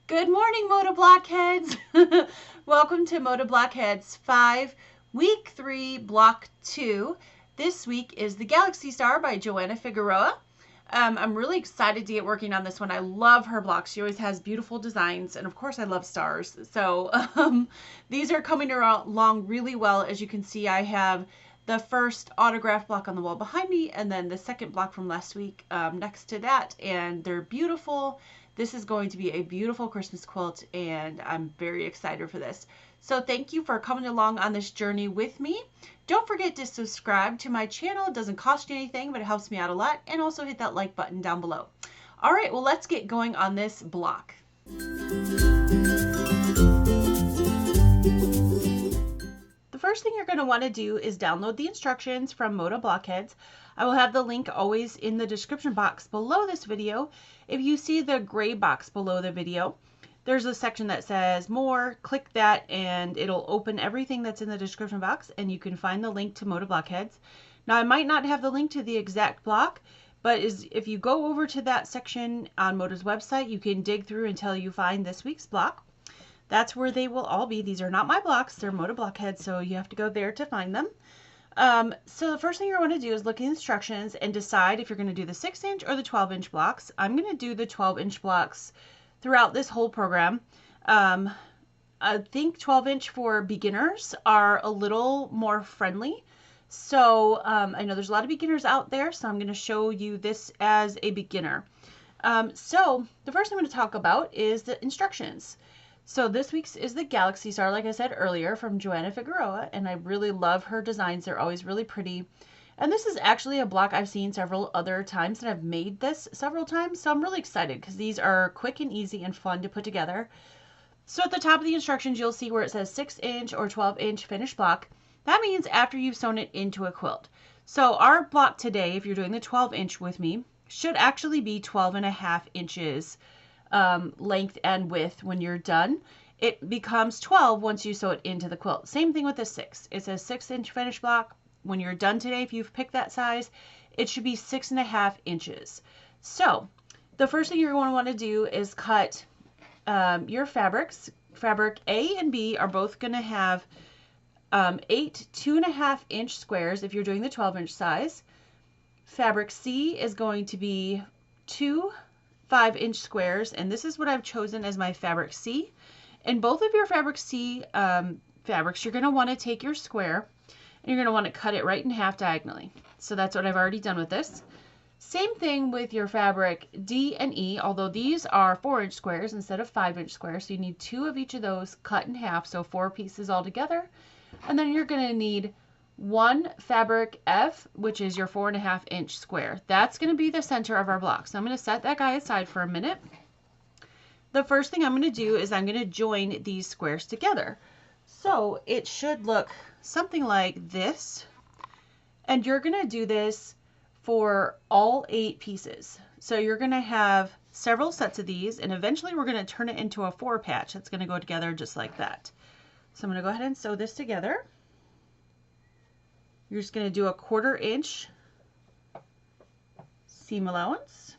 Good morning, MODA Blockheads. Welcome to MODA Blockheads 5, Week 3, Block 2. This week is The Galaxy Star by Joanna Figueroa. I'm really excited to get working on this one. I love her blocks. She always has beautiful designs, and of course I love stars. So these are coming along really well. As you can see, I have the first autograph block on the wall behind me, and then the second block from last week next to that, and they're beautiful. This is going to be a beautiful Christmas quilt, and I'm very excited for this. So thank you for coming along on this journey with me. Don't forget to subscribe to my channel. It doesn't cost you anything, but it helps me out a lot. And also hit that like button down below. All right, well, let's get going on this block. The first thing you're going to want to do is download the instructions from MODA Blockheads. I will have the link always in the description box below this video. If you see the gray box below the video, there's a section that says more. Click that and it'll open everything that's in the description box, and you can find the link to MODA Blockheads. Now, I might not have the link to the exact block, but if you go over to that section on MODA's website, you can dig through until you find this week's block. That's where they will all be. These are not my blocks, they're MODA Blockheads, so you have to go there to find them. So the first thing you're going to do is look at the instructions and decide if you're going to do the 6-inch or the 12-inch blocks. I'm going to do the 12-inch blocks throughout this whole program. I think 12-inch for beginners are a little more friendly. So I know there's a lot of beginners out there, so I'm going to show you this as a beginner. So the first thing I'm going to talk about is the instructions. So this week's is the Galaxy Star, like I said earlier, from Joanna Figueroa, and I really love her designs. They're always really pretty. And this is actually a block I've seen several other times, and I've made this several times, so I'm really excited because these are quick and easy and fun to put together. So at the top of the instructions, you'll see where it says 6-inch or 12-inch finished block. That means after you've sewn it into a quilt. So our block today, if you're doing the 12-inch with me, should actually be 12.5 inches length and width when you're done. It becomes 12 once you sew it into the quilt. Same thing with the 6. It says 6-inch finished block. When you're done today, if you've picked that size, it should be 6.5 inches. So the first thing you're going to want to do is cut your fabrics. Fabric A and B are both going to have 8 2.5-inch squares if you're doing the 12-inch size. Fabric C is going to be 2 5-inch squares, and this is what I've chosen as my fabric C. In both of your fabric C fabrics, you're going to want to take your square and you're going to want to cut it right in half diagonally. So that's what I've already done with this. Same thing with your fabric D and E, although these are 4-inch squares instead of 5-inch squares. So you need 2 of each of those cut in half, so 4 pieces all together. And then you're going to need 1 fabric F, which is your 4.5-inch square. That's going to be the center of our block. So I'm going to set that guy aside for a minute. The first thing I'm going to do is I'm going to join these squares together. So it should look something like this. And you're going to do this for all 8 pieces. So you're going to have several sets of these, and eventually we're going to turn it into a 4 patch that's going to go together just like that. So I'm going to go ahead and sew this together. You're just going to do a 1/4 inch seam allowance.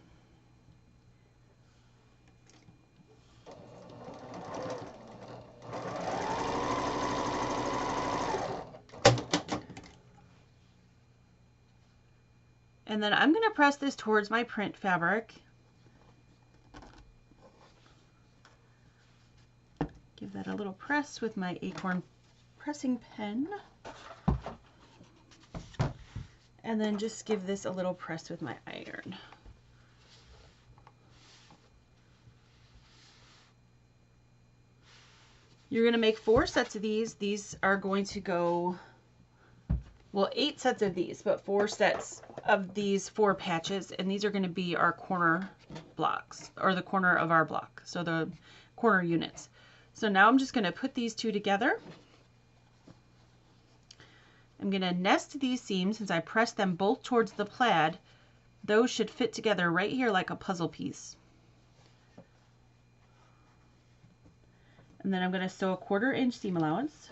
And then I'm going to press this towards my print fabric. Give that a little press with my acorn pressing pen. And then just give this a little press with my iron. You're going to make 4 sets of these. These are going to go, well, 8 sets of these, but 4 sets of these 4 patches. And these are going to be our corner blocks, or the corner of our block. So the corner units. So now I'm just going to put these 2 together. I'm going to nest these seams since I pressed them both towards the plaid. Those should fit together right here like a puzzle piece. And then I'm going to sew a 1/4 inch seam allowance.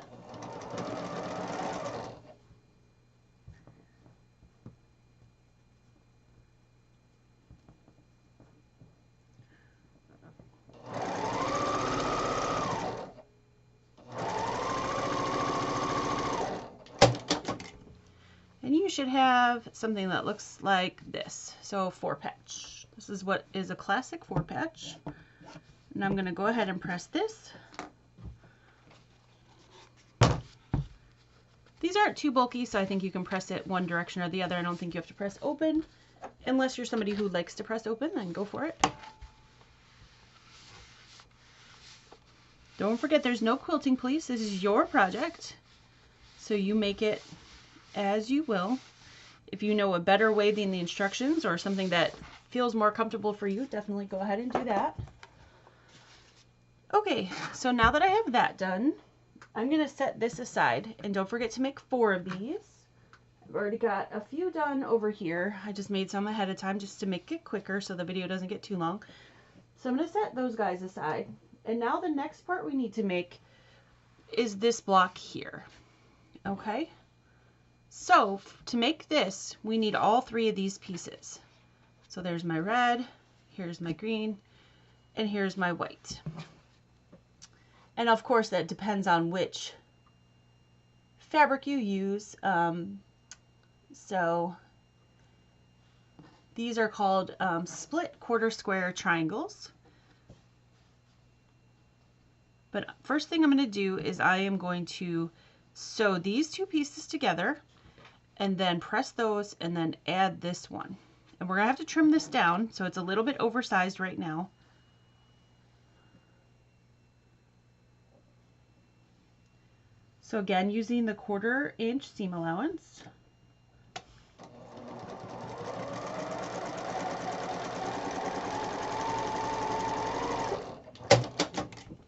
should have something that looks like this. So 4-patch. This is what is a classic 4-patch. And I'm going to go ahead and press this. These aren't too bulky, so I think you can press it one direction or the other. I don't think you have to press open. Unless you're somebody who likes to press open, then go for it. Don't forget, there's no quilting police. This is your project. So you make it as you will. If you know a better way than the instructions or something that feels more comfortable for you, definitely go ahead and do that. Okay, so now that I have that done, I'm going to set this aside, and don't forget to make 4 of these. I've already got a few done over here. I just made some ahead of time just to make it quicker so the video doesn't get too long. So I'm going to set those guys aside. And now the next part we need to make is this block here. Okay? So to make this, we need all 3 of these pieces. So there's my red, here's my green, and here's my white. And of course that depends on which fabric you use. So these are called split quarter square triangles. But first thing I'm going to do is I am going to sew these 2 pieces together and then press those and then add this one. And we're going to have to trim this down, so it's a little bit oversized right now. So again, using the 1/4 inch seam allowance.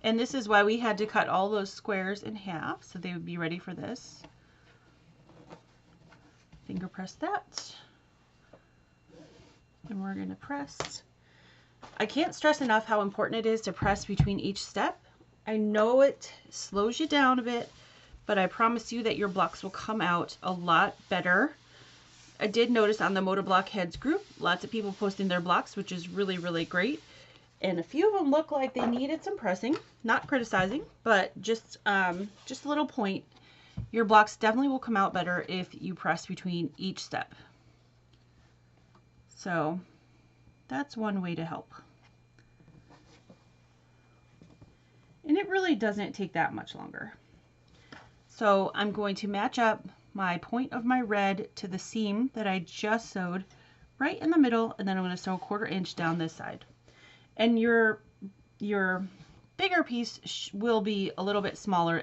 And this is why we had to cut all those squares in half, so they would be ready for this. Finger press that. And we're going to press. I can't stress enough how important it is to press between each step. I know it slows you down a bit, but I promise you that your blocks will come out a lot better. I did notice on the MODA Blockheads group, lots of people posting their blocks, which is really, really great. And a few of them look like they needed some pressing. Not criticizing, but just a little point. Your blocks definitely will come out better if you press between each step. So that's one way to help. And it really doesn't take that much longer. So I'm going to match up my point of my red to the seam that I just sewed right in the middle, and then I'm going to sew 1/4 inch down this side. And your bigger piece will be a little bit smaller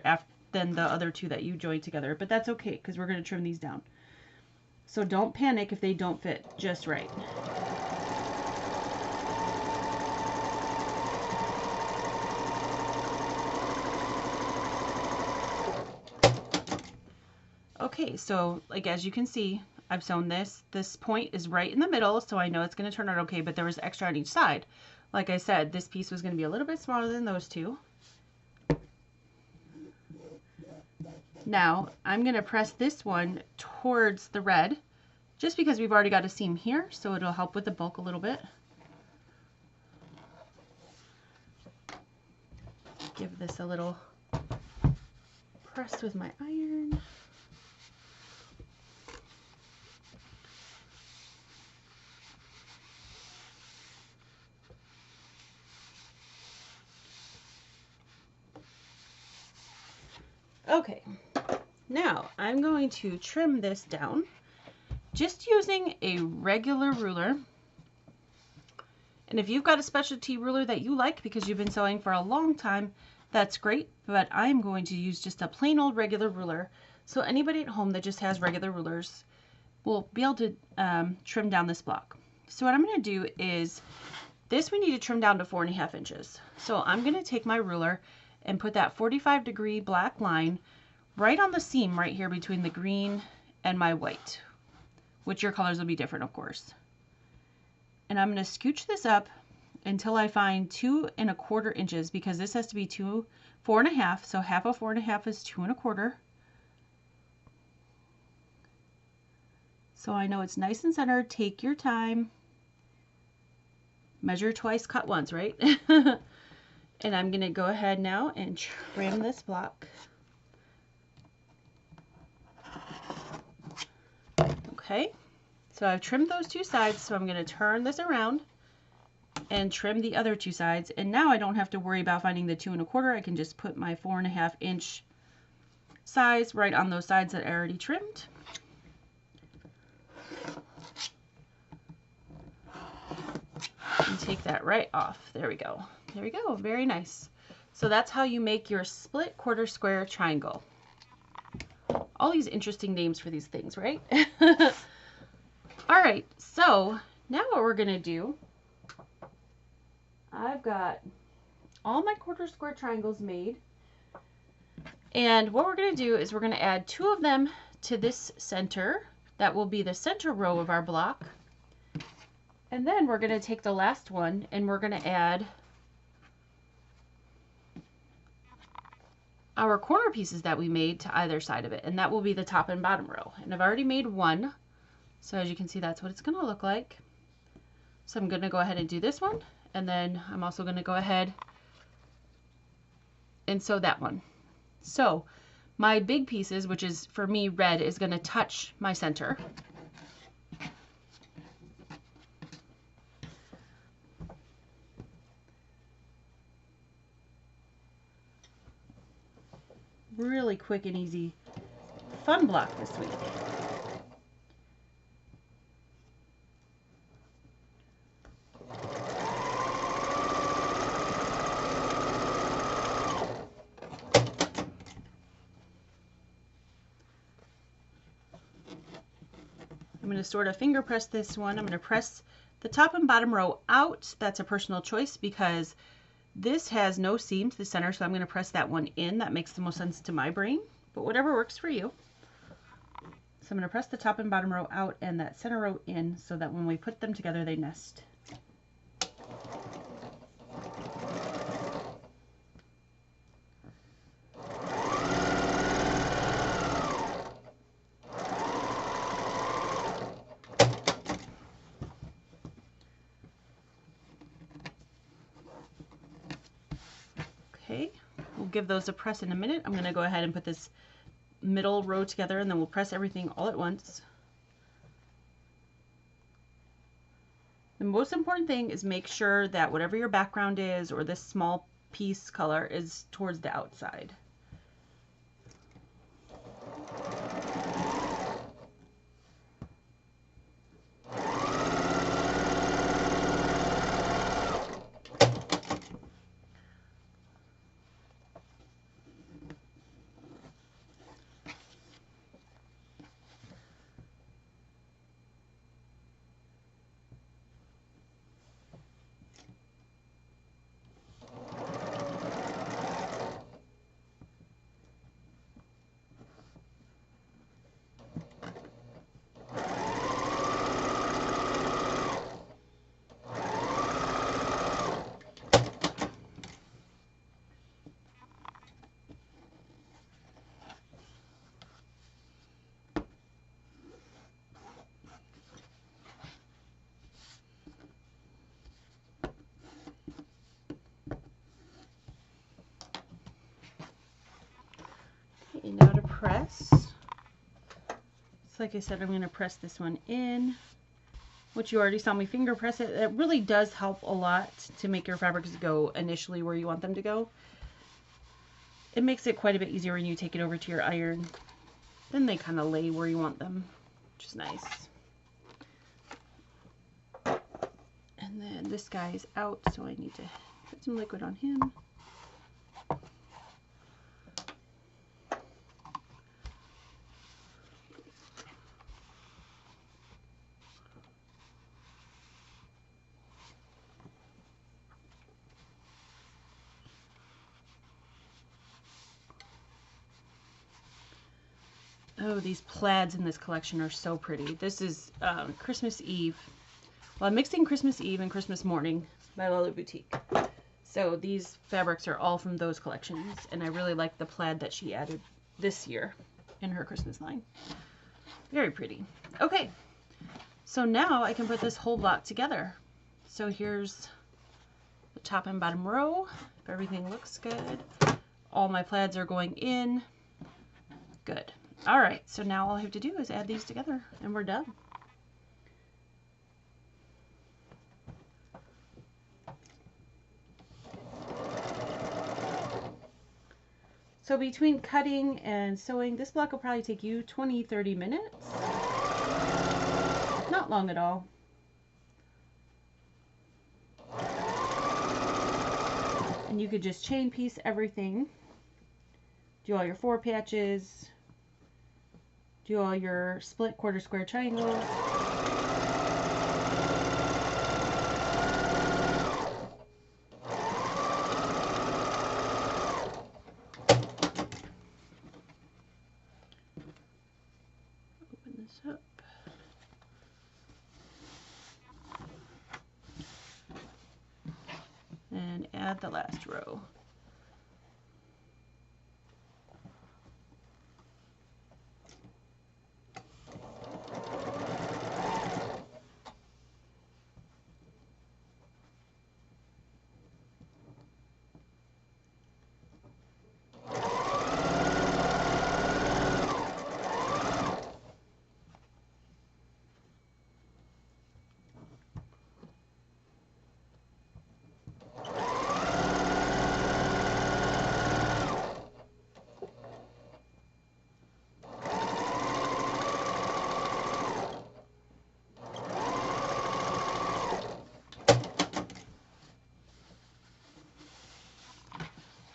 than the other 2 that you joined together, but that's okay because we're going to trim these down. So don't panic if they don't fit just right. Okay, so like as you can see, I've sewn this. This point is right in the middle, so I know it's going to turn out okay, but there was extra on each side. Like I said, this piece was going to be a little bit smaller than those 2. Now, I'm going to press this one towards the red, just because we've already got a seam here, so it'll help with the bulk a little bit. Give this a little press with my iron. Okay, now I'm going to trim this down just using a regular ruler. And if you've got a specialty ruler that you like because you've been sewing for a long time, that's great, but I'm going to use just a plain old regular ruler. So anybody at home that just has regular rulers will be able to trim down this block. So what I'm going to do is, this we need to trim down to 4.5 inches. So I'm going to take my ruler and put that 45-degree black line right on the seam right here between the green and my white, which your colors will be different, of course. And I'm going to scooch this up until I find 2.25 inches, because this has to be 4.5, so half of 4.5 is 2.25. So I know it's nice and centered. Take your time. Measure twice, cut once, right? And I'm going to go ahead now and trim this block. Okay, so I've trimmed those two sides, so I'm going to turn this around and trim the other two sides, and now I don't have to worry about finding the 2 1/4. I can just put my 4.5 inch size right on those sides that I already trimmed. And take that right off. There we go. There we go. Very nice. So that's how you make your split quarter square triangle. All these interesting names for these things, right? All right, so now what we're gonna do, I've got all my quarter square triangles made, and what we're gonna do is we're gonna add 2 of them to this center. That will be the center row of our block. And then we're gonna take the last one and we're gonna add our corner pieces that we made to either side of it, and that will be the top and bottom row. And I've already made one, so as you can see, that's what it's going to look like. So I'm going to go ahead and do this one, and then I'm also going to go ahead and sew that one. So my big pieces, which is for me red, is going to touch my center. Really quick and easy fun block this week. I'm going to sort of finger press this one. I'm going to press the top and bottom row out. That's a personal choice because this has no seam to the center, so I'm going to press that one in. That makes the most sense to my brain, but whatever works for you. So I'm going to press the top and bottom row out and that center row in so that when we put them together, they nest. Okay, we'll give those a press in a minute. I'm going to go ahead and put this middle row together, and then we'll press everything all at once. The most important thing is make sure that whatever your background is, or this small piece color, is towards the outside. And now to press. So like I said, I'm going to press this one in, which you already saw me finger press it. It really does help a lot to make your fabrics go initially where you want them to go. It makes it quite a bit easier when you take it over to your iron. Then they kind of lay where you want them, which is nice. And then this guy is out, so I need to put some liquid on him. Oh, these plaids in this collection are so pretty. This is Christmas Eve. Well, I'm mixing Christmas Eve and Christmas Morning by Lala Boutique. So these fabrics are all from those collections, and I really like the plaid that she added this year in her Christmas line. Very pretty. Okay, so now I can put this whole block together. So here's the top and bottom row. If everything looks good. All my plaids are going in. Good. All right, so now all I have to do is add these together and we're done. So between cutting and sewing, this block will probably take you 20-30 minutes. Not long at all. And you could just chain piece everything. Do all your 4 patches. Do all your split quarter square triangles. Open this up. And add the last row.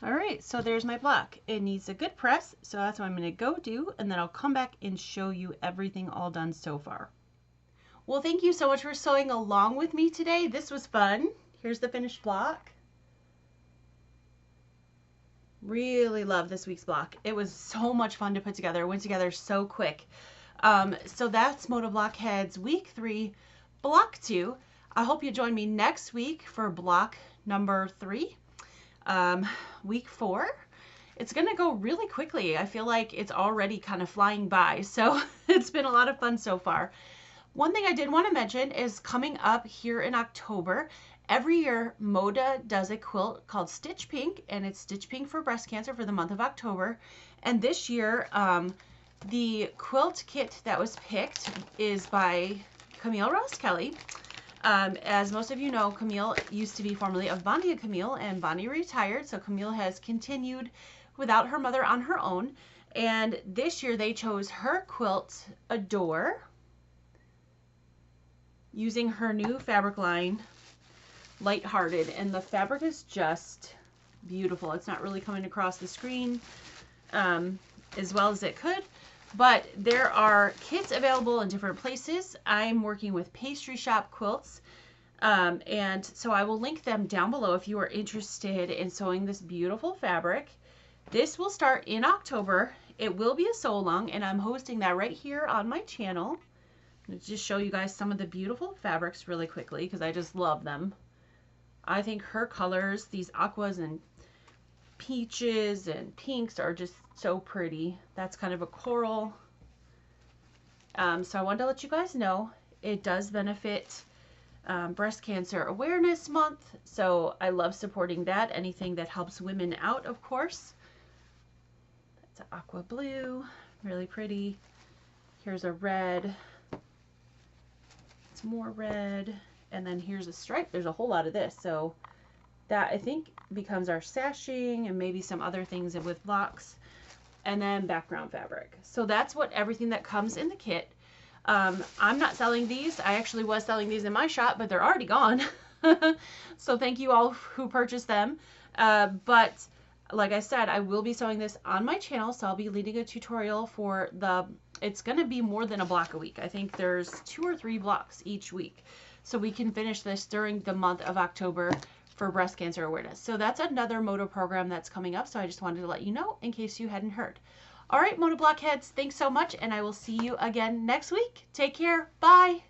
All right, so there's my block. It needs a good press, so that's what I'm gonna go do, and then I'll come back and show you everything all done so far. Well, thank you so much for sewing along with me today. This was fun. Here's the finished block. Really love this week's block. It was so much fun to put together. It went together so quick. So that's MODA Blockheads week 3, block 2. I hope you join me next week for block number 3. Week 4. It's gonna go really quickly. I feel like it's already kind of flying by, so it's been a lot of fun so far. One thing I did want to mention is coming up here in October, every year MODA does a quilt called Stitch Pink, and it's Stitch Pink for breast cancer for the month of October. And this year the quilt kit that was picked is by Camille Ross Kelly. As most of you know, Camille used to be formerly of Bonnie and Camille, and Bonnie retired, so Camille has continued without her mother on her own. And this year they chose her quilt, Adore, using her new fabric line, Lighthearted, and the fabric is just beautiful. It's not really coming across the screen as well as it could, but there are kits available in different places. I'm working with Pastry Shop Quilts, and so I will link them down below if you are interested in sewing this beautiful fabric. This will start in October. It will be a sew along, and I'm hosting that right here on my channel. Let's just show you guys some of the beautiful fabrics really quickly because I just love them. I think her colors, these aquas and peaches and pinks, are just so pretty. That's kind of a coral. So I wanted to let you guys know it does benefit Breast Cancer Awareness Month. So I love supporting that. Anything that helps women out, of course. That's an aqua blue, really pretty. Here's a red. It's more red. And then here's a stripe. There's a whole lot of this. So that, I think, becomes our sashing and maybe some other things with blocks. And then background fabric. So that's what everything that comes in the kit. I'm not selling these. I actually was selling these in my shop, but they're already gone. So thank you all who purchased them. But like I said, I will be sewing this on my channel. So I'll be leading a tutorial for it's going to be more than a block a week. I think there's 2 or 3 blocks each week. So we can finish this during the month of October for breast cancer awareness. So that's another MODA program that's coming up. So I just wanted to let you know in case you hadn't heard. All right, MODA Blockheads, thanks so much, and I will see you again next week. Take care. Bye.